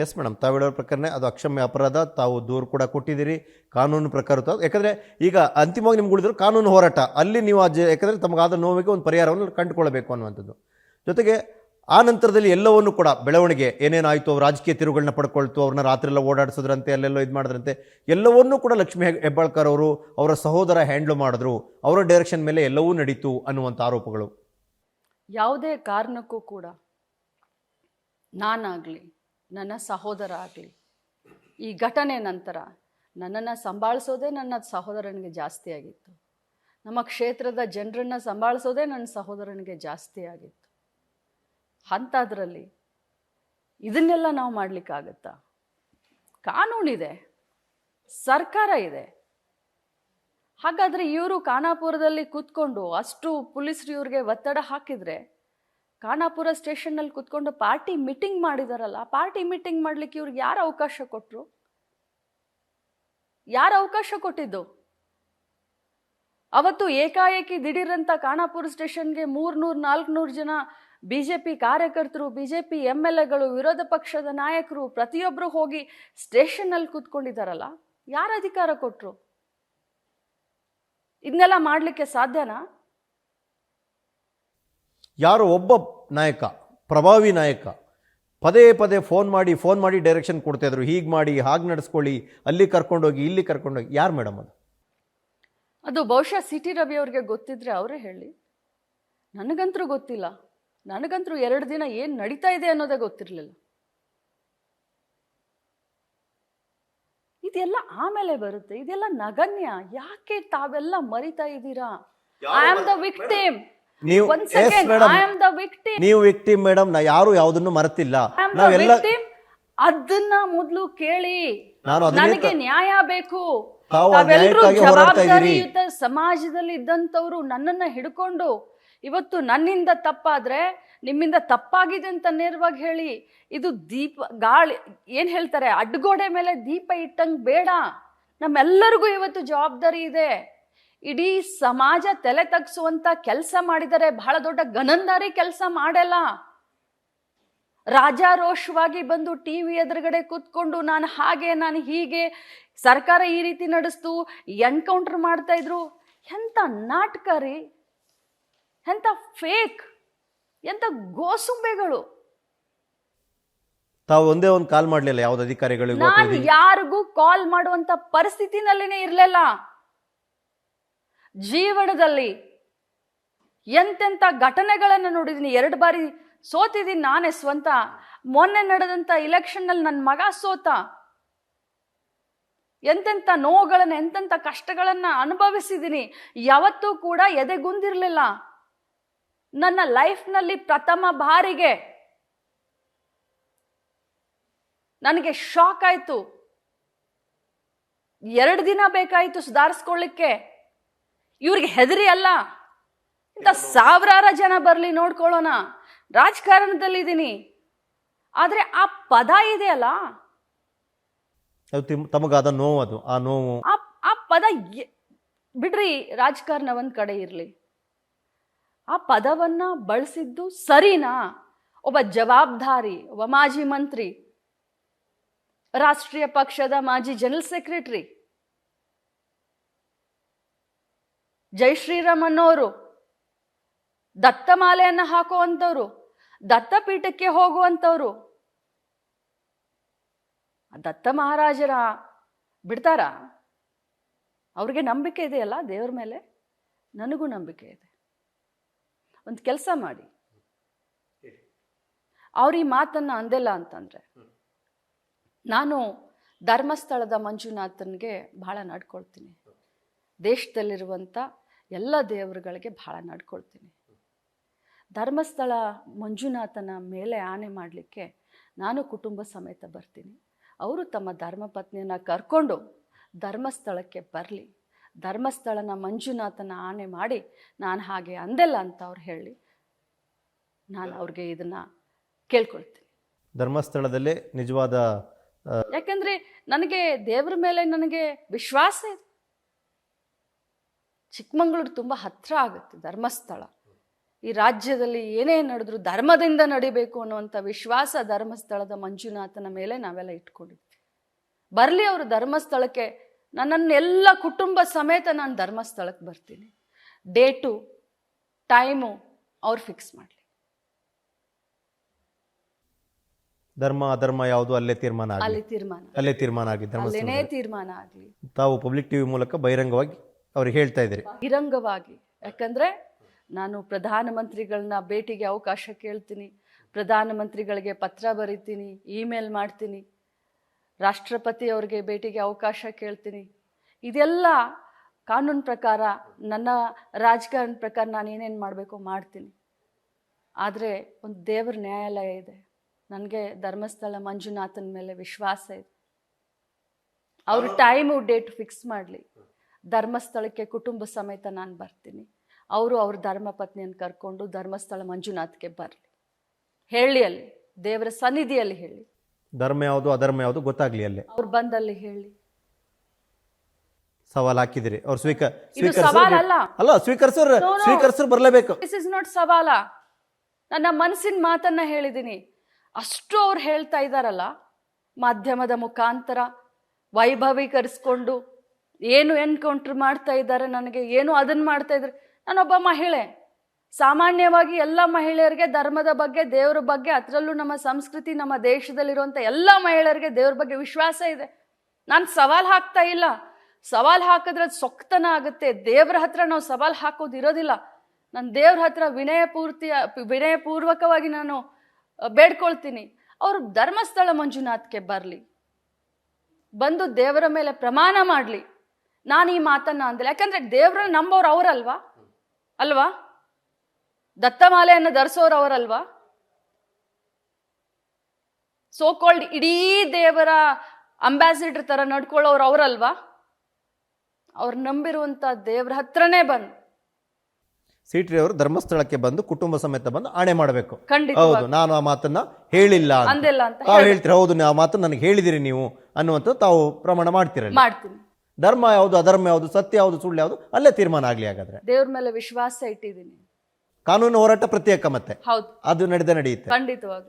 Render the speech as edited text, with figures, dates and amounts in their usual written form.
Yes madam, ತಾವು ಹೇಳೋ ಪ್ರಕಾರನೇ ಅದು ಅಕ್ಷಮ್ಯ ಅಪರಾಧ. ತಾವು ದೂರು ಕೂಡ ಕೊಟ್ಟಿದ್ದೀರಿ ಕಾನೂನು ಪ್ರಕಾರ. ಯಾಕಂದರೆ ಈಗ ಅಂತಿಮವಾಗಿ ನಿಮ್ಗೆ ಉಳಿದ್ರು ಕಾನೂನು ಹೋರಾಟ, ಅಲ್ಲಿ ನೀವು ಯಾಕಂದರೆ ತಮಗಾದ ನೋವಿಗೆ ಒಂದು ಪರಿಹಾರವನ್ನು ಕಂಡುಕೊಳ್ಬೇಕು ಅನ್ನುವಂಥದ್ದು. ಜೊತೆಗೆ ಆ ನಂತರದಲ್ಲಿ ಎಲ್ಲವನ್ನೂ ಕೂಡ ಬೆಳವಣಿಗೆ ಏನೇನಾಯಿತು, ಅವ್ರು ರಾಜಕೀಯ ತಿರುವುಗಳನ್ನ ಪಡ್ಕೊಳ್ತು, ಅವ್ರನ್ನ ರಾತ್ರಿ ಎಲ್ಲ ಓಡಾಡಿಸಿದ್ರಂತೆ, ಅಲ್ಲೆಲ್ಲೋ ಇದು ಮಾಡಿದ್ರಂತೆ, ಎಲ್ಲವನ್ನೂ ಕೂಡ ಲಕ್ಷ್ಮೀ ಹೆಬ್ಬಾಳ್ಕರ್ ಅವರು ಅವರ ಸಹೋದರ ಹ್ಯಾಂಡ್ಲ್ ಮಾಡಿದ್ರು, ಅವರ ಡೈರೆಕ್ಷನ್ ಮೇಲೆ ಎಲ್ಲವೂ ನಡೀತು ಅನ್ನುವಂಥ ಆರೋಪಗಳು. ಯಾವುದೇ ಕಾರಣಕ್ಕೂ ಕೂಡ ನಾನಾಗಲಿ ನನ್ನ ಸಹೋದರ ಆಗಲಿ ಈ ಘಟನೆ ನಂತರ ನನ್ನನ್ನು ಸಂಭಾಳಿಸೋದೇ ನನ್ನ ಸಹೋದರನಿಗೆ ಜಾಸ್ತಿ ಆಗಿತ್ತು. ನಮ್ಮ ಕ್ಷೇತ್ರದ ಜನರನ್ನು ಸಂಭಾಳಿಸೋದೇ ನನ್ನ ಸಹೋದರನಿಗೆ ಜಾಸ್ತಿ ಆಗಿತ್ತು. ಅಂಥದ್ರಲ್ಲಿ ಇದನ್ನೆಲ್ಲ ನಾವು ಮಾಡಲಿಕ್ಕಾಗತ್ತಾ? ಕಾನೂನಿದೆ, ಸರ್ಕಾರ ಇದೆ. ಹಾಗಾದರೆ ಇವರು ಖಾನಾಪುರದಲ್ಲಿ ಕೂತ್ಕೊಂಡು ಅಷ್ಟು ಪೊಲೀಸರು ಇವ್ರಿಗೆ ಒತ್ತಡ ಹಾಕಿದರೆ, ಖಾನಾಪುರ ಸ್ಟೇಷನ್ನಲ್ಲಿ ಕೂತ್ಕೊಂಡು ಪಾರ್ಟಿ ಮೀಟಿಂಗ್ ಮಾಡಿದಾರಲ್ಲ, ಪಾರ್ಟಿ ಮೀಟಿಂಗ್ ಮಾಡಲಿಕ್ಕೆ ಇವ್ರಿಗೆ ಯಾರು ಅವಕಾಶ ಕೊಟ್ಟರು? ಯಾರು ಅವಕಾಶ ಕೊಟ್ಟಿದ್ದು? ಅವತ್ತು ಏಕಾಏಕಿ ದಿಢೀರಂತ ಖಾನಾಪುರ ಸ್ಟೇಷನ್ಗೆ 300-400 ಜನ BJP ಕಾರ್ಯಕರ್ತರು, BJP MLAಗಳು, ವಿರೋಧ ಪಕ್ಷದ ನಾಯಕರು ಪ್ರತಿಯೊಬ್ಬರು ಹೋಗಿ ಸ್ಟೇಷನ್ನಲ್ಲಿ ಕೂತ್ಕೊಂಡಿದ್ದಾರಲ್ಲ, ಯಾರು ಅಧಿಕಾರ ಕೊಟ್ಟರು? ಇದನ್ನೆಲ್ಲ ಮಾಡಲಿಕ್ಕೆ ಸಾಧ್ಯನಾ? ಯಾರು ಒಬ್ಬ ನಾಯಕ, ಪ್ರಭಾವಿ ನಾಯಕ ಪದೇ ಪದೇ ಫೋನ್ ಮಾಡಿ ಡೈರೆಕ್ಷನ್ ಕೊಡ್ತಾಯಿದ್ರು, ಹೀಗೆ ಮಾಡಿ, ಹಾಗೆ ನಡೆಸ್ಕೊಳ್ಳಿ, ಅಲ್ಲಿ ಕರ್ಕೊಂಡೋಗಿ, ಇಲ್ಲಿ ಕರ್ಕೊಂಡೋಗಿ. ಯಾರು ಮೇಡಮ್ ಅದು ಬಹುಶಃ CT ರವಿ ಅವ್ರಿಗೆ ಗೊತ್ತಿದ್ರೆ ಅವರೇ ಹೇಳಿ. ನನಗಂತರೂ ಗೊತ್ತಿಲ್ಲ. ನನಗಂತರೂ 2 ದಿನ ಏನು ನಡೀತಾ ಇದೆ ಅನ್ನೋದೇ ಗೊತ್ತಿರಲಿಲ್ಲ. ಇದೆಲ್ಲ ಆಮೇಲೆ ಬರುತ್ತೆ, ಇದೆಲ್ಲ ನಗಣ್ಯ. ಯಾಕೆ ತಾವೆಲ್ಲ ಮರಿತಾ ಇದ್ದೀರಾ? I am the victim. ನೀವು ವಿಕ್ಟಿಮ್ ಮೇಡಮ್, ಯಾರು ಯಾವುದನ್ನು ಮರೆತಿಲ್ಲ. ಅದನ್ನ ಮೊದಲು ಕೇಳಿ. ನನಗೆ ನ್ಯಾಯ ಬೇಕು. ಜವಾಬ್ದಾರಿಯುತ ಸಮಾಜದಲ್ಲಿ ಇದ್ದಂಥವ್ರು ನನ್ನನ್ನ ಹಿಡ್ಕೊಂಡು ಇವತ್ತು ನನ್ನಿಂದ ತಪ್ಪಾದ್ರೆ ನಿಮ್ಮಿಂದ ತಪ್ಪಾಗಿದೆ ಅಂತ ನೇರವಾಗಿ ಹೇಳಿ. ಇದು ದೀಪ ಗಾಳಿ ಏನ್ ಹೇಳ್ತಾರೆ, ಅಡ್ಗೋಡೆ ಮೇಲೆ ದೀಪ ಇಟ್ಟಂಗ್ ಬೇಡ. ನಮ್ಮೆಲ್ಲರಿಗೂ ಇವತ್ತು ಜವಾಬ್ದಾರಿ ಇದೆ. ಇಡೀ ಸಮಾಜ ತಲೆ ತಗ್ಸುವಂತ ಕೆಲಸ ಮಾಡಿದರೆ, ಬಹಳ ದೊಡ್ಡ ಗನಂದಾರಿ ಕೆಲಸ ಮಾಡಲ್ಲ. ರಾಜಾರೋಷವಾಗಿ ಬಂದು TV ಎದುರುಗಡೆ ಕೂತ್ಕೊಂಡು ನಾನು ಹಾಗೆ, ನಾನು ಹೀಗೆ, ಸರ್ಕಾರ ಈ ರೀತಿ ನಡೆಸ್ತು, ಎನ್ಕೌಂಟರ್ ಮಾಡ್ತಾ ಇದ್ರು. ಎಂತ ನಾಟಕ ರೀ, ಎಂತ ಫೇಕ್, ಎಂತ ಗೋಸುಂಬೆಗಳು. ತಾವು ಒಂದೇ ಒಂದು ಕಾಲ್ ಮಾಡ್ಲಿಲ್ಲ ಯಾವ್ದು ಅಧಿಕಾರಿಗಳಿಗೂ? ನಾನು ಯಾರಿಗೂ ಕಾಲ್ ಮಾಡುವಂತ ಪರಿಸ್ಥಿತಿನಲ್ಲಿನೇ ಇರ್ಲಿಲ್ಲ. ಜೀವನದಲ್ಲಿ ಎಂತೆಂಥ ಘಟನೆಗಳನ್ನು ನೋಡಿದ್ದೀನಿ. 2 ಬಾರಿ ಸೋತಿದ್ದೀನಿ ನಾನೇ ಸ್ವಂತ. ಮೊನ್ನೆ ನಡೆದಂಥ ಇಲೆಕ್ಷನ್ನಲ್ಲಿ ನನ್ನ ಮಗ ಸೋತ. ಎಂತೆಂಥ ನೋವುಗಳನ್ನ, ಎಂತೆಂಥ ಕಷ್ಟಗಳನ್ನ ಅನುಭವಿಸಿದ್ದೀನಿ. ಯಾವತ್ತೂ ಕೂಡ ಎದೆಗುಂದಿರಲಿಲ್ಲ. ನನ್ನ ಲೈಫ್ನಲ್ಲಿ ಪ್ರಥಮ ಬಾರಿಗೆ ನನಗೆ ಶಾಕ್ ಆಯ್ತು. 2 ದಿನ ಬೇಕಾಯಿತು ಸುಧಾರಿಸ್ಕೊಳ್ಳಿಕ್ಕೆ. ಇವ್ರಿಗೆ ಹೆದರಿ ಅಲ್ಲ, ಇಂಥ ಸಾವಿರಾರು ಜನ ಬರಲಿ ನೋಡ್ಕೊಳ್ಳೋಣ, ರಾಜಕಾರಣದಲ್ಲಿದ್ದೀನಿ. ಆದ್ರೆ ಆ ಪದ ಇದೆಯಲ್ಲ, ತಮಗಾದ ನೋವು, ಅದು ಆ ನೋವು, ಆ ಪದ ಬಿಡ್ರಿ. ರಾಜಕಾರಣ ಒಂದ್ ಕಡೆ ಇರ್ಲಿ, ಆ ಪದವನ್ನ ಬಳಸಿದ್ದು ಸರಿನಾ? ಒಬ್ಬ ಜವಾಬ್ದಾರಿ, ಒಬ್ಬ ಮಾಜಿ ಮಂತ್ರಿ, ರಾಷ್ಟ್ರೀಯ ಪಕ್ಷದ ಮಾಜಿ ಜನರಲ್ ಸೆಕ್ರೆಟರಿ ಜೈ ಶ್ರೀರಾಮ್ ಅನ್ನೋರು, ದತ್ತಮಾಲೆಯನ್ನ ಹಾಕುವಂಥವ್ರು, ದತ್ತಪೀಠಕ್ಕೆ ಹೋಗುವಂಥವ್ರು, ದತ್ತ ಮಹಾರಾಜರ ಬಿಡ್ತಾರ? ಅವ್ರಿಗೆ ನಂಬಿಕೆ ಇದೆಯಲ್ಲ ದೇವ್ರ ಮೇಲೆ. ನನಗೂ ನಂಬಿಕೆ ಇದೆ. ಒಂದು ಕೆಲಸ ಮಾಡಿ, ಅವ್ರ ಈ ಮಾತನ್ನ ಅಂದಿಲ್ಲ ಅಂತಂದ್ರೆ, ನಾನು ಧರ್ಮಸ್ಥಳದ ಮಂಜುನಾಥನ್ಗೆ ಬಹಳ ನಡ್ಕೊಳ್ತೀನಿ. ದೇಶದಲ್ಲಿರುವಂಥ ಎಲ್ಲ ದೇವರುಗಳಿಗೆ ಬಹಳ ನಡ್ಕೊಳ್ತೀನಿ. ಧರ್ಮಸ್ಥಳ ಮಂಜುನಾಥನ ಮೇಲೆ ಆನೆ ಮಾಡಲಿಕ್ಕೆ ನಾನು ಕುಟುಂಬ ಸಮೇತ ಬರ್ತೀನಿ. ಅವರು ತಮ್ಮ ಧರ್ಮಪತ್ನಿಯನ್ನು ಕರ್ಕೊಂಡು ಧರ್ಮಸ್ಥಳಕ್ಕೆ ಬರಲಿ. ಧರ್ಮಸ್ಥಳನ ಮಂಜುನಾಥನ ಆನೆ ಮಾಡಿ ನಾನು ಹಾಗೆ ಅಂದೆಲ್ಲ ಅಂತ ಅವ್ರು ಹೇಳಿ, ನಾನು ಅವ್ರಿಗೆ ಇದನ್ನು ಕೇಳ್ಕೊಳ್ತೀನಿ. ಧರ್ಮಸ್ಥಳದಲ್ಲೇ ನಿಜವಾದ, ಯಾಕಂದರೆ ನನಗೆ ದೇವ್ರ ಮೇಲೆ ನನಗೆ ವಿಶ್ವಾಸ ಇದೆ. ಚಿಕ್ಕಮಂಗ್ಳೂರು ತುಂಬ ಹತ್ತಿರ ಆಗುತ್ತೆ ಧರ್ಮಸ್ಥಳ. ಈ ರಾಜ್ಯದಲ್ಲಿ ಏನೇ ನಡೆದ್ರು ಧರ್ಮದಿಂದ ನಡಿಬೇಕು ಅನ್ನುವಂಥ ವಿಶ್ವಾಸ ಧರ್ಮಸ್ಥಳದ ಮಂಜುನಾಥನ ಮೇಲೆ ನಾವೆಲ್ಲ ಇಟ್ಕೊಂಡಿದ್ವಿ. ಬರಲಿ ಅವರು ಧರ್ಮಸ್ಥಳಕ್ಕೆ, ನನ್ನನ್ನೆಲ್ಲ ಕುಟುಂಬ ಸಮೇತ ನಾನು ಧರ್ಮಸ್ಥಳಕ್ಕೆ ಬರ್ತೀನಿ. ಡೇಟು ಟೈಮು ಅವ್ರು ಫಿಕ್ಸ್ ಮಾಡಲಿ. ಧರ್ಮ ಅಧರ್ಮ ಯಾವುದು ಅಲ್ಲೇ ತೀರ್ಮಾನ ಆಗಲಿ, ಅಲ್ಲೇ ತೀರ್ಮಾನ ಆಗಲಿ, ಅಲ್ಲೇನೇ ತೀರ್ಮಾನ ಆಗಲಿ. ತಾವು ಪಬ್ಲಿಕ್ ಟಿವಿ ಮೂಲಕ ಬಹಿರಂಗವಾಗಿ ಅವ್ರಿಗೆ ಹೇಳ್ತಾ ಇದ್ದೀರಿ. ಬಹಿರಂಗವಾಗಿ, ಯಾಕಂದ್ರೆ ನಾನು ಪ್ರಧಾನಮಂತ್ರಿಗಳನ್ನ ಭೇಟಿಗೆ ಅವಕಾಶ ಕೇಳ್ತೀನಿ, ಪ್ರಧಾನಮಂತ್ರಿಗಳಿಗೆ ಪತ್ರ ಬರೀತೀನಿ, ಇಮೇಲ್ ಮಾಡ್ತೀನಿ, ರಾಷ್ಟ್ರಪತಿ ಅವ್ರಿಗೆ ಭೇಟಿಗೆ ಅವಕಾಶ ಕೇಳ್ತೀನಿ. ಇದೆಲ್ಲ ಕಾನೂನು ಪ್ರಕಾರ, ನನ್ನ ರಾಜಕಾರಣ ಪ್ರಕಾರ ನಾನು ಏನೇನು ಮಾಡಬೇಕೋ ಮಾಡ್ತೀನಿ. ಆದರೆ ಒಂದು ದೇವರ ನ್ಯಾಯಾಲಯ ಇದೆ, ನನಗೆ ಧರ್ಮಸ್ಥಳ ಮಂಜುನಾಥನ ಮೇಲೆ ವಿಶ್ವಾಸ ಇದೆ. ಅವರು ಟೈಮು ಡೇಟ್ ಫಿಕ್ಸ್ ಮಾಡಲಿ, ಧರ್ಮಸ್ಥಳಕ್ಕೆ ಕುಟುಂಬ ಸಮೇತ ನಾನು ಬರ್ತೀನಿ. ಅವರು ಅವ್ರ ಧರ್ಮಪತ್ನಿಯನ್ನು ಕರ್ಕೊಂಡು ಧರ್ಮಸ್ಥಳ ಮಂಜುನಾಥ್ಗೆ ಬರಲಿ, ಹೇಳಿ, ಅಲ್ಲಿ ದೇವರ ಸನ್ನಿಧಿಯಲ್ಲಿ ಹೇಳಿ. ಧರ್ಮ ಯಾವುದು ಅಧರ್ಮ ಯಾವುದು ಗೊತ್ತಾಗ್ಲಿ ಅಲ್ಲೇ. ಅವ್ರು ಬಂದಲ್ಲಿ ಹೇಳಿ. ಸವಾಲ್ ಹಾಕಿದಿರಿ, ಅವ್ರು ಸವಾಲಲ್ಲ, ಸ್ವೀಕರಿಸೋರು ಬರಲೇಬೇಕು. ದಿಸ್ ಇಸ್ ನಾಟ್ ಸವಾಲ. ನನ್ನ ಮನಸ್ಸಿನ ಮಾತನ್ನ ಹೇಳಿದ್ದೀನಿ. ಅಷ್ಟು ಅವ್ರು ಹೇಳ್ತಾ ಇದ್ದಾರಲ್ಲ, ಮಾಧ್ಯಮದ ಮುಖಾಂತರ ವೈಭವೀಕರಿಸ್ಕೊಂಡು ಏನು ಎನ್ಕೌಂಟರ್ ಮಾಡ್ತಾ ಇದ್ದಾರೆ, ನನಗೆ ಏನು ಅದನ್ನ ಮಾಡ್ತಾ ಇದ್ದಾರೆ. ನಾನೊಬ್ಬ ಮಹಿಳೆ, ಸಾಮಾನ್ಯವಾಗಿ ಎಲ್ಲ ಮಹಿಳೆಯರಿಗೆ ಧರ್ಮದ ಬಗ್ಗೆ, ದೇವರ ಬಗ್ಗೆ, ಅದರಲ್ಲೂ ನಮ್ಮ ಸಂಸ್ಕೃತಿ, ನಮ್ಮ ದೇಶದಲ್ಲಿರುವಂಥ ಎಲ್ಲ ಮಹಿಳೆಯರಿಗೆ ದೇವ್ರ ಬಗ್ಗೆ ವಿಶ್ವಾಸ ಇದೆ. ನಾನು ಸವಾಲ್ ಹಾಕ್ತಾ ಇಲ್ಲ. ಸವಾಲ್ ಹಾಕಿದ್ರೆ ಸೊಕ್ತನ ಆಗುತ್ತೆ. ದೇವ್ರ ಹತ್ರ ನಾವು ಸವಾಲ್ ಹಾಕೋದಿರೋದಿಲ್ಲ. ನಾನು ದೇವ್ರ ಹತ್ರ ವಿನಯಪೂರ್ವಕವಾಗಿ ನಾನು ಬೇಡ್ಕೊಳ್ತೀನಿ, ಅವರು ಧರ್ಮಸ್ಥಳ ಮಂಜುನಾಥ್ಗೆ ಬರಲಿ, ಬಂದು ದೇವರ ಮೇಲೆ ಪ್ರಮಾಣ ಮಾಡಲಿ. ನಾನು ಈ ಮಾತನ್ನ ಅಂದಿಲ್ಲ, ಯಾಕಂದ್ರೆ ದೇವ್ರನ್ನ ನಂಬೋರು ಅವರಲ್ವಾ, ಅಲ್ವಾ? ದತ್ತಮಾಲೆಯನ್ನು ಧರಿಸೋರು ಅವರಲ್ವಾ? ಸೋಕಾಲ್ಡ್ ಇಡೀ ದೇವರ ಅಂಬಾಸಿಡರ್ ತರ ನಡ್ಕೊಳ್ಳೋರು ಅವರಲ್ವಾ? ಅವ್ರು ನಂಬಿರುವಂತ ದೇವ್ರ ಹತ್ರನೇ ಬಂದು ಸಿಟಿ ಅವರು ಧರ್ಮಸ್ಥಳಕ್ಕೆ ಬಂದು ಕುಟುಂಬ ಸಮೇತ ಬಂದು ಆಣೆ ಮಾಡಬೇಕು. ಖಂಡಿತ ಹೌದು, ನಾನು ಆ ಮಾತನ್ನ ಹೇಳಿಲ್ಲ ಅಂದಿಲ್ಲ ಅಂತ ತಾವು ಹೇಳ್ತೀರಿ. ಹೌದು, ಆ ಮಾತನ್ನ ನನಗೆ ಹೇಳಿದಿರಿ ನೀವು ಅನ್ನುವಂಥ ತಾವು ಪ್ರಮಾಣ ಮಾಡ್ತೀರಲ್ಲ. ಮಾಡ್ತೀನಿ. ಧರ್ಮ ಯಾವುದು ಅಧರ್ಮ ಯಾವುದು, ಸತ್ಯ ಯಾವುದು ಸುಳ್ಳು ಯಾವುದು ಅಲ್ಲೇ ತೀರ್ಮಾನ ಆಗ್ಲಿ. ಹಾಗಾದ್ರೆ ದೇವ್ರ ಮೇಲೆ ವಿಶ್ವಾಸ ಇಟ್ಟಿದ್ದೀನಿ. ಕಾನೂನು ಹೋರಾಟ ಪ್ರತ್ಯೇಕ, ಮತ್ತೆ ಹೌದು, ಅದು ನಡೆಯುತ್ತೆ ಖಂಡಿತವಾಗಿ.